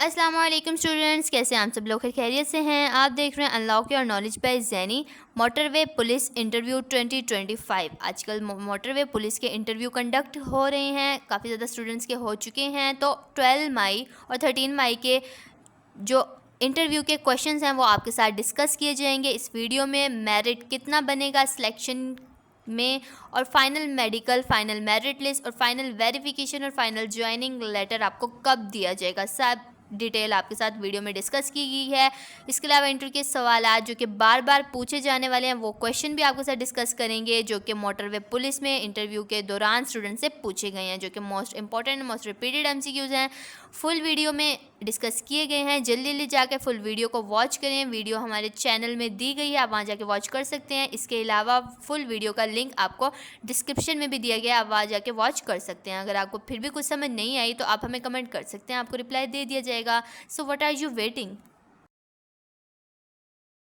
अस्सलाम वालेकुम स्टूडेंट्स, कैसे हैं आप सब लोग? खैरियत से हैं? आप देख रहे हैं unlock your knowledge by Zeni. Motorway police interview 2025। आजकल मोटरवे पुलिस के इंटरव्यू कंडक्ट हो रहे हैं, काफ़ी ज़्यादा स्टूडेंट्स के हो चुके हैं। तो 12 मई और 13 मई के जो इंटरव्यू के क्वेश्चंस हैं वो आपके साथ डिस्कस किए जाएंगे इस वीडियो में। मेरिट कितना बनेगा सिलेक्शन में, और final medical, final merit list और फाइनल वेरिफिकेशन और फाइनल ज्वाइनिंग लेटर आपको कब दिया जाएगा, सब डिटेल आपके साथ वीडियो में डिस्कस की गई है। इसके अलावा इंटरव्यू के सवाल जो कि बार बार पूछे जाने वाले हैं वो क्वेश्चन भी आपके साथ डिस्कस करेंगे, जो कि मोटरवे पुलिस में इंटरव्यू के दौरान स्टूडेंट से पूछे गए हैं, जो कि most important most repeated MCQs हैं, फुल वीडियो में डिस्कस किए गए हैं। जल्दी जल्दी जाकर फुल वीडियो को वॉच करें। वीडियो हमारे चैनल में दी गई है, आप वहाँ जाके वॉच कर सकते हैं। इसके अलावा फुल वीडियो का लिंक आपको डिस्क्रिप्शन में भी दिया गया है, आप वहाँ जाके वॉच कर सकते हैं। अगर आपको फिर भी कुछ समझ नहीं आई तो आप हमें कमेंट कर सकते हैं, आपको रिप्लाई दे दिया जाएगा। So what are you waiting?